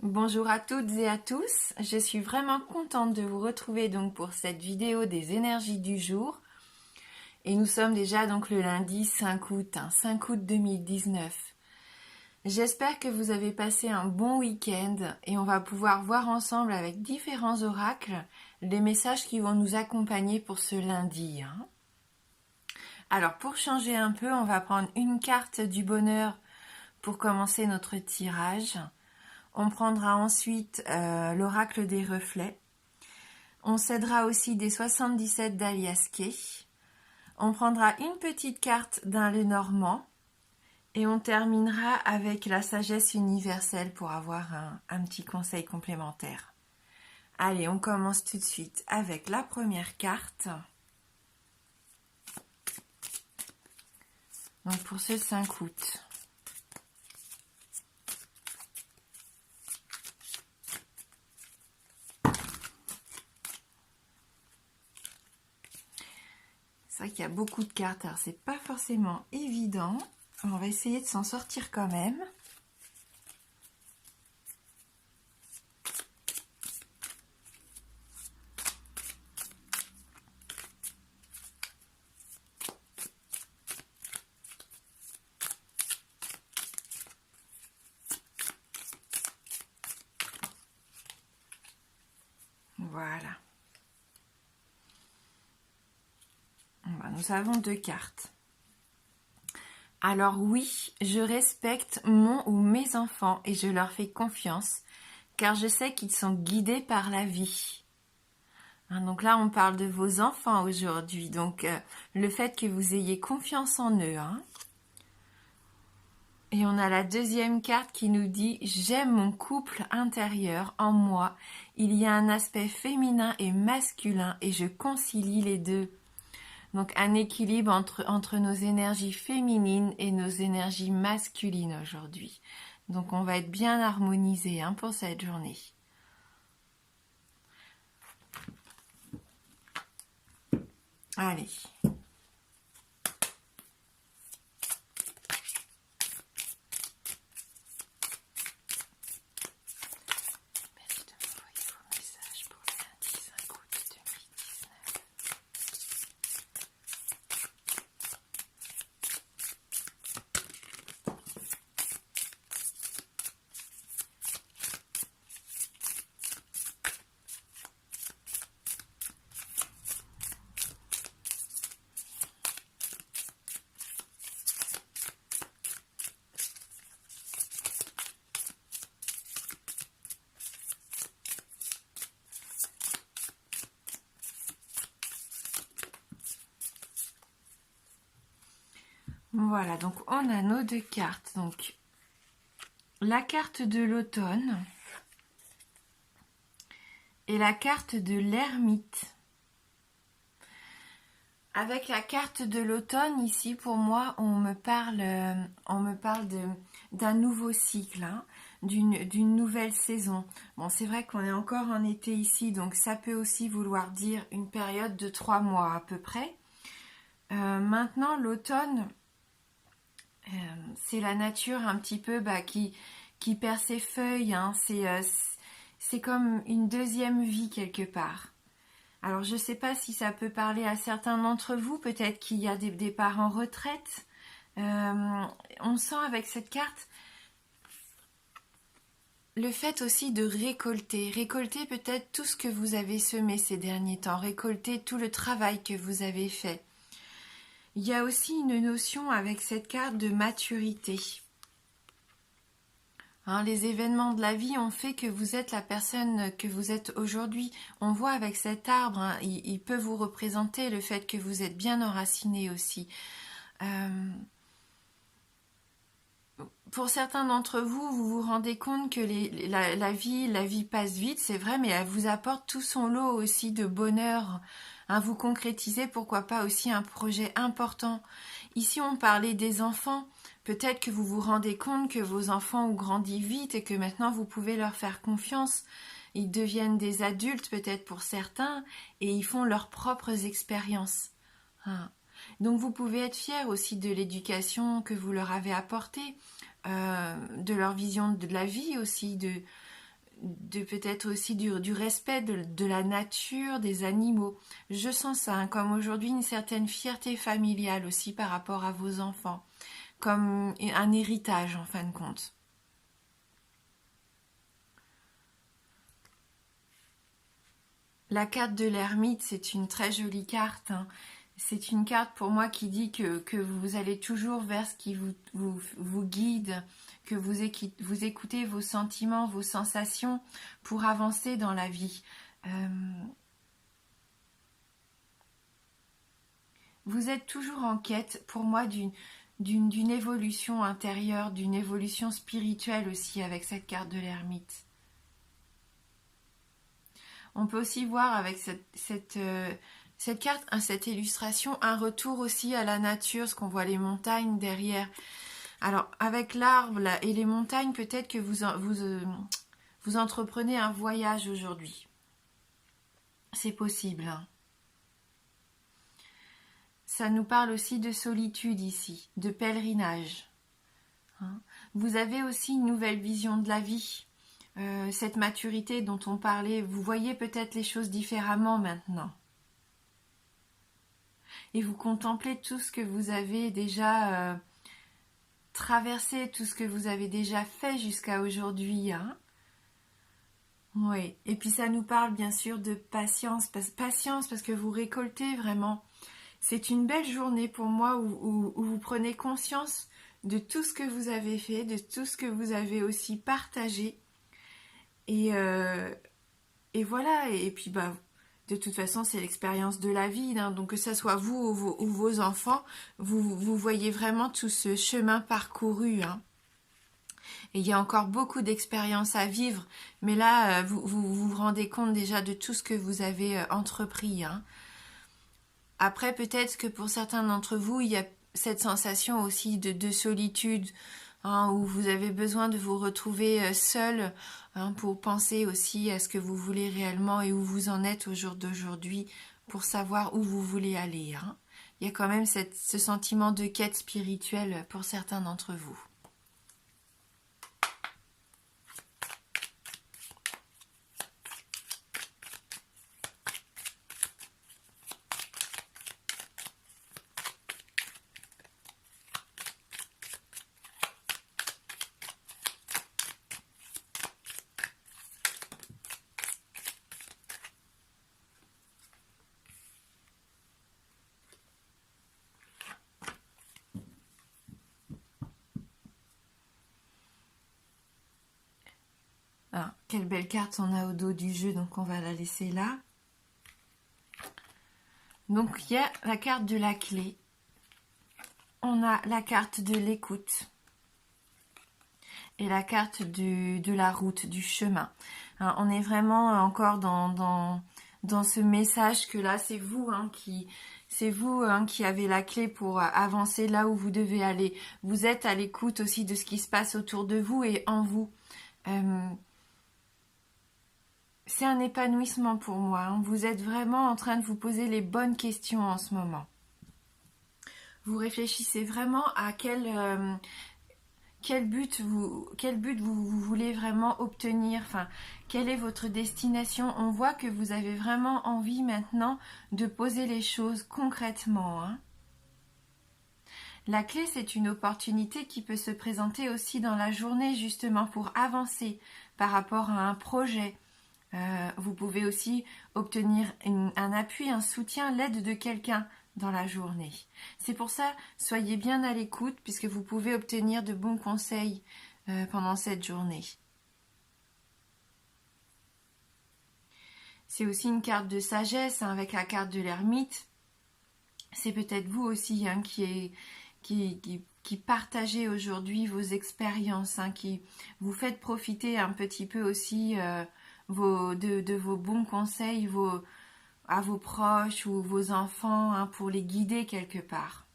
Bonjour à toutes et à tous, je suis vraiment contente de vous retrouver donc pour cette vidéo des énergies du jour. Et nous sommes déjà donc le lundi 5 août, 5 août 2019. J'espère que vous avez passé un bon week-end et on va pouvoir voir ensemble avec différents oracles les messages qui vont nous accompagner pour ce lundi. Alors pour changer un peu, on va prendre une carte du bonheur pour commencer notre tirage. On prendra ensuite l'oracle des reflets. On s'aidera aussi des 77 d'Alias Kay. On prendra une petite carte d'un Lenormand. Et on terminera avec la sagesse universelle pour avoir un petit conseil complémentaire. Allez, on commence tout de suite avec la première carte. Donc pour ce 5 août. C'est vrai qu'il y a beaucoup de cartes, alors c'est pas forcément évident. On va essayer de s'en sortir quand même. Voilà. Nous avons 2 cartes. Alors oui, je respecte mon ou mes enfants et je leur fais confiance car je sais qu'ils sont guidés par la vie. Donc là, on parle de vos enfants aujourd'hui, donc le fait que vous ayez confiance en eux. Et on a la deuxième carte qui nous dit « J'aime mon couple intérieur en moi. Il y a un aspect féminin et masculin et je concilie les deux. » Donc un équilibre entre nos énergies féminines et nos énergies masculines aujourd'hui. Donc on va être bien harmonisé pour cette journée. Allez. Merci de m'envoyer vos messages pour le lundi 5 août 2019. Voilà, donc on a nos 2 cartes. Donc la carte de l'automne et la carte de l'ermite. Avec la carte de l'automne, ici pour moi, on me parle d'un nouveau cycle, d'une nouvelle saison. Bon, c'est vrai qu'on est encore en été ici, donc ça peut aussi vouloir dire une période de 3 mois à peu près. Maintenant, l'automne, c'est la nature un petit peu qui perd ses feuilles. C'est comme une deuxième vie quelque part. Alors je ne sais pas si ça peut parler à certains d'entre vous, peut-être qu'il y a des départs en retraite. On sent avec cette carte le fait aussi de récolter peut-être tout ce que vous avez semé ces derniers temps, récolter tout le travail que vous avez fait. Il y a aussi une notion avec cette carte de maturité. Les événements de la vie ont fait que vous êtes la personne que vous êtes aujourd'hui. On voit avec cet arbre, il peut vous représenter le fait que vous êtes bien enraciné aussi. Pour certains d'entre vous, vous vous rendez compte que la vie passe vite, c'est vrai, mais elle vous apporte tout son lot aussi de bonheur. Vous concrétisez, pourquoi pas aussi un projet important. Ici, on parlait des enfants. Peut-être que vous vous rendez compte que vos enfants ont grandi vite et que maintenant vous pouvez leur faire confiance. Ils deviennent des adultes peut-être pour certains et ils font leurs propres expériences. Donc vous pouvez être fiers aussi de l'éducation que vous leur avez apportée, de leur vision de la vie aussi, peut-être aussi du respect de la nature, des animaux. Je sens ça, hein, comme aujourd'hui une certaine fierté familiale aussi par rapport à vos enfants, comme un héritage en fin de compte. La carte de l'ermite, c'est une très jolie carte, hein. C'est une carte pour moi qui dit que vous allez toujours vers ce qui vous guide, que vous écoutez vos sentiments, vos sensations pour avancer dans la vie. Vous êtes toujours en quête, pour moi, d'une évolution intérieure, d'une évolution spirituelle aussi avec cette carte de l'ermite. On peut aussi voir avec cette carte, cette illustration, un retour aussi à la nature, parce qu'on voit les montagnes derrière. Alors, avec l'arbre et les montagnes, peut-être que vous entreprenez un voyage aujourd'hui. C'est possible, hein. Ça nous parle aussi de solitude ici, de pèlerinage, hein. Vous avez aussi une nouvelle vision de la vie. Cette maturité dont on parlait, vous voyez peut-être les choses différemment maintenant. Et vous contemplez tout ce que vous avez déjà traversé, tout ce que vous avez déjà fait jusqu'à aujourd'hui, hein. Oui, et puis ça nous parle bien sûr de patience parce que vous récoltez vraiment. C'est une belle journée pour moi où vous prenez conscience de tout ce que vous avez fait, de tout ce que vous avez aussi partagé. Et voilà, et puis de toute façon c'est l'expérience de la vie, hein. Donc que ce soit vous ou vos enfants, vous voyez vraiment tout ce chemin parcouru, hein. Et il y a encore beaucoup d'expériences à vivre, mais là vous rendez compte déjà de tout ce que vous avez entrepris, hein. Après peut-être que pour certains d'entre vous il y a cette sensation aussi de solitude, hein, où vous avez besoin de vous retrouver seul, hein, pour penser aussi à ce que vous voulez réellement et où vous en êtes au jour d'aujourd'hui pour savoir où vous voulez aller, hein. Il y a quand même ce sentiment de quête spirituelle pour certains d'entre vous. Ah, quelle belle carte on a au dos du jeu, donc on va la laisser là. Donc il y a la carte de la clé, on a la carte de l'écoute et la carte de la route, du chemin. Hein, on est vraiment encore dans ce message que là c'est vous, hein, qui avez la clé pour avancer là où vous devez aller. Vous êtes à l'écoute aussi de ce qui se passe autour de vous et en vous. C'est un épanouissement pour moi, hein. Vous êtes vraiment en train de vous poser les bonnes questions en ce moment. Vous réfléchissez vraiment à quel but vous voulez vraiment obtenir, enfin, quelle est votre destination. On voit que vous avez vraiment envie maintenant de poser les choses concrètement, hein. La clé, c'est une opportunité qui peut se présenter aussi dans la journée, justement, pour avancer par rapport à un projet. Vous pouvez aussi obtenir un appui, un soutien, l'aide de quelqu'un dans la journée. C'est pour ça, soyez bien à l'écoute puisque vous pouvez obtenir de bons conseils pendant cette journée. C'est aussi une carte de sagesse, hein, avec la carte de l'ermite. C'est peut-être vous aussi, hein, qui partagez aujourd'hui vos expériences, hein, qui vous faites profiter un petit peu aussi de vos bons conseils à vos proches ou vos enfants, hein, pour les guider quelque part.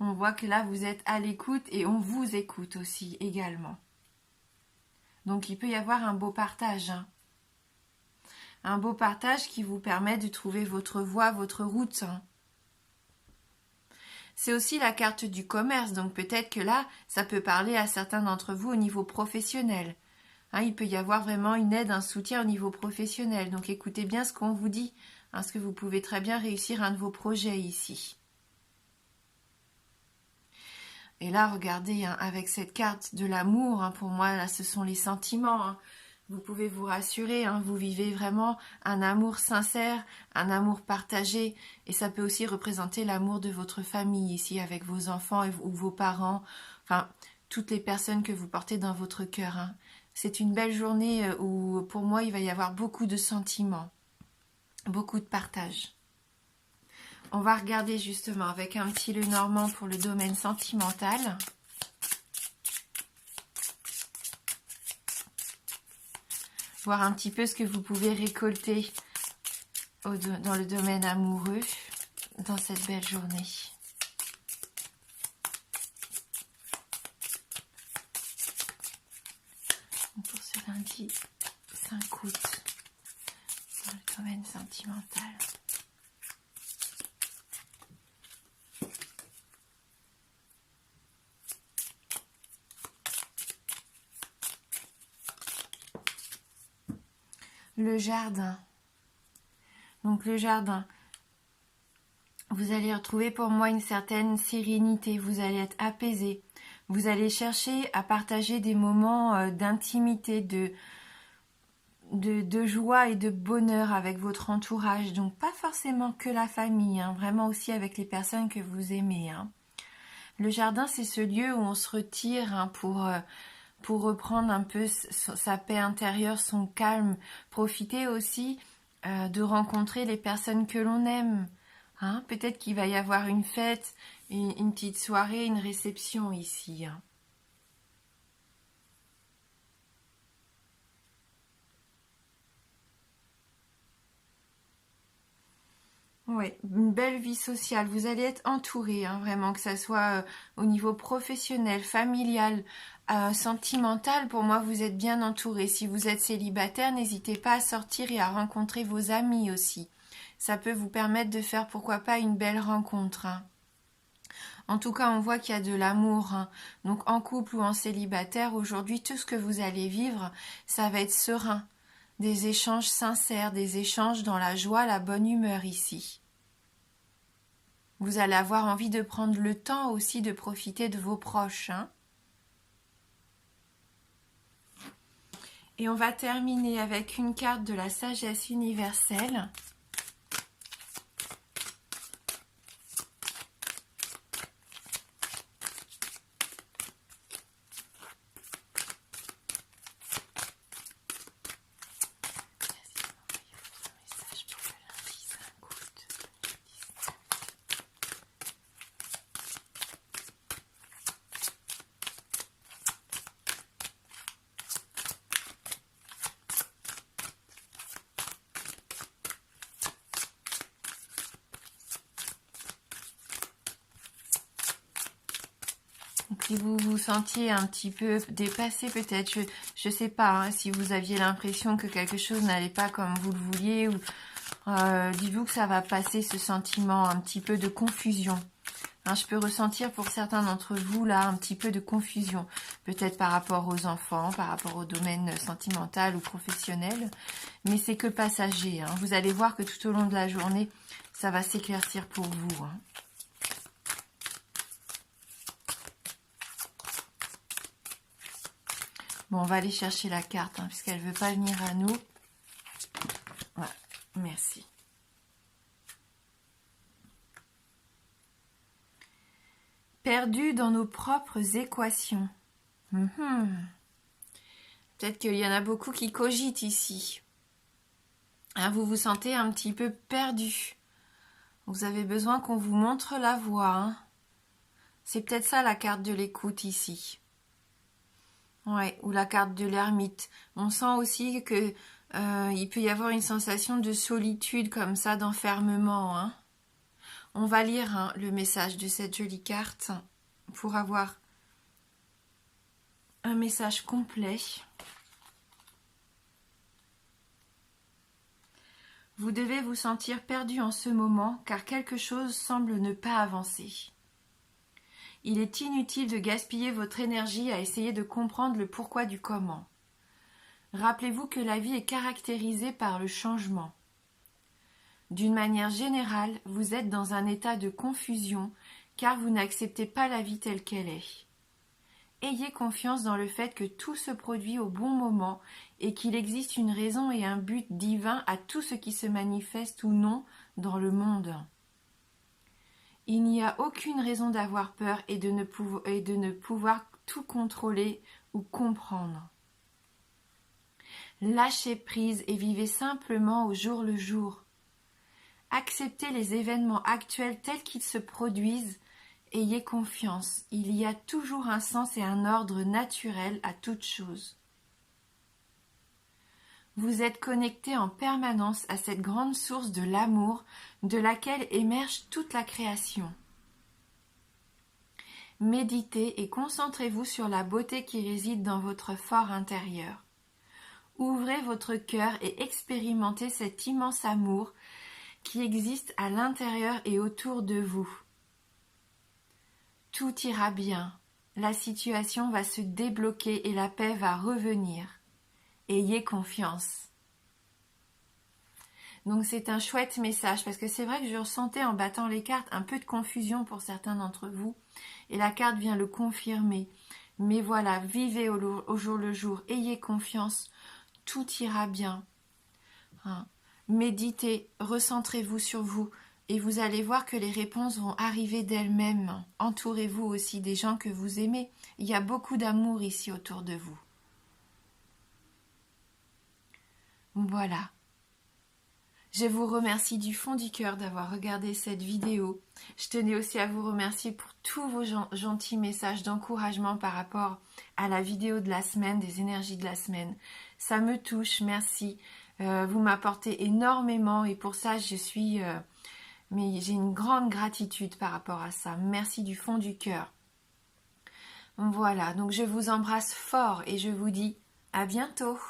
On voit que là vous êtes à l'écoute et on vous écoute aussi également. Donc il peut y avoir un beau partage, hein. Un beau partage qui vous permet de trouver votre voie, votre route, hein. C'est aussi la carte du commerce, donc peut-être que là, ça peut parler à certains d'entre vous au niveau professionnel. Hein, il peut y avoir vraiment une aide, un soutien au niveau professionnel. Donc écoutez bien ce qu'on vous dit, parce que vous pouvez très bien réussir un de vos projets ici. Et là, regardez, hein, avec cette carte de l'amour, hein, pour moi, là, ce sont les sentiments. Hein. Vous pouvez vous rassurer, hein, vous vivez vraiment un amour sincère, un amour partagé. Et ça peut aussi représenter l'amour de votre famille ici, avec vos enfants ou vos parents. Enfin, toutes les personnes que vous portez dans votre cœur. Hein. C'est une belle journée où, pour moi, il va y avoir beaucoup de sentiments, beaucoup de partage. On va regarder justement avec un petit Lenormand pour le domaine sentimental. Voir un petit peu ce que vous pouvez récolter dans le domaine amoureux dans cette belle journée. Pour ce lundi 5 août, dans le domaine sentimental. Le jardin. Donc le jardin, vous allez retrouver pour moi une certaine sérénité, vous allez être apaisé, vous allez chercher à partager des moments d'intimité, de joie et de bonheur avec votre entourage, donc pas forcément que la famille, hein, vraiment aussi avec les personnes que vous aimez. Hein. Le jardin, c'est ce lieu où on se retire hein, pour reprendre un peu sa paix intérieure, son calme, profiter aussi de rencontrer les personnes que l'on aime. Hein, peut-être qu'il va y avoir une fête, une petite soirée, une réception ici. Hein. Oui, une belle vie sociale. Vous allez être entouré, hein, vraiment, que ça soit au niveau professionnel, familial, sentimental. Pour moi, vous êtes bien entouré. Si vous êtes célibataire, n'hésitez pas à sortir et à rencontrer vos amis aussi. Ça peut vous permettre de faire, pourquoi pas, une belle rencontre. Hein. En tout cas, on voit qu'il y a de l'amour. Hein. Donc, en couple ou en célibataire, aujourd'hui, tout ce que vous allez vivre, ça va être serein. Des échanges sincères, des échanges dans la joie, la bonne humeur ici. Vous allez avoir envie de prendre le temps aussi de profiter de vos proches. Hein. Et on va terminer avec une carte de la sagesse universelle. Si vous vous sentiez un petit peu dépassé peut-être, je sais pas, hein, si vous aviez l'impression que quelque chose n'allait pas comme vous le vouliez, ou dites-vous que ça va passer, ce sentiment un petit peu de confusion. Hein, je peux ressentir pour certains d'entre vous là un petit peu de confusion, peut-être par rapport aux enfants, par rapport au domaine sentimental ou professionnel, mais c'est que passager. Hein. Vous allez voir que tout au long de la journée, ça va s'éclaircir pour vous. Hein. Bon, on va aller chercher la carte, hein, puisqu'elle ne veut pas venir à nous. Voilà, merci. Perdu dans nos propres équations. Peut-être qu'il y en a beaucoup qui cogitent ici. Hein, vous vous sentez un petit peu perdu. Vous avez besoin qu'on vous montre la voie. Hein. C'est peut-être ça la carte de l'écoute ici. Ouais, ou la carte de l'ermite. On sent aussi que il peut y avoir une sensation de solitude comme ça, d'enfermement. Hein. On va lire hein, le message de cette jolie carte pour avoir un message complet. Vous devez vous sentir perdu en ce moment car quelque chose semble ne pas avancer. Il est inutile de gaspiller votre énergie à essayer de comprendre le pourquoi du comment. Rappelez-vous que la vie est caractérisée par le changement. D'une manière générale, vous êtes dans un état de confusion car vous n'acceptez pas la vie telle qu'elle est. Ayez confiance dans le fait que tout se produit au bon moment et qu'il existe une raison et un but divin à tout ce qui se manifeste ou non dans le monde. Il n'y a aucune raison d'avoir peur et de ne pouvoir tout contrôler ou comprendre. Lâchez prise et vivez simplement au jour le jour. Acceptez les événements actuels tels qu'ils se produisent. Ayez confiance, il y a toujours un sens et un ordre naturel à toute chose. Vous êtes connecté en permanence à cette grande source de l'amour de laquelle émerge toute la création. Méditez et concentrez-vous sur la beauté qui réside dans votre fort intérieur. Ouvrez votre cœur et expérimentez cet immense amour qui existe à l'intérieur et autour de vous. Tout ira bien, la situation va se débloquer et la paix va revenir. Ayez confiance. Donc c'est un chouette message parce que c'est vrai que je ressentais en battant les cartes un peu de confusion pour certains d'entre vous et la carte vient le confirmer. Mais voilà, vivez au jour le jour, ayez confiance, tout ira bien. Méditez, recentrez-vous sur vous. Et vous allez voir que les réponses vont arriver d'elles-mêmes. Entourez-vous aussi des gens que vous aimez. Il y a beaucoup d'amour ici autour de vous. Voilà. Je vous remercie du fond du cœur d'avoir regardé cette vidéo. Je tenais aussi à vous remercier pour tous vos gentils messages d'encouragement par rapport à la vidéo de la semaine, des énergies de la semaine. Ça me touche, merci. Vous m'apportez énormément et pour ça, mais j'ai une grande gratitude par rapport à ça. Merci du fond du cœur. Voilà, donc je vous embrasse fort et je vous dis à bientôt.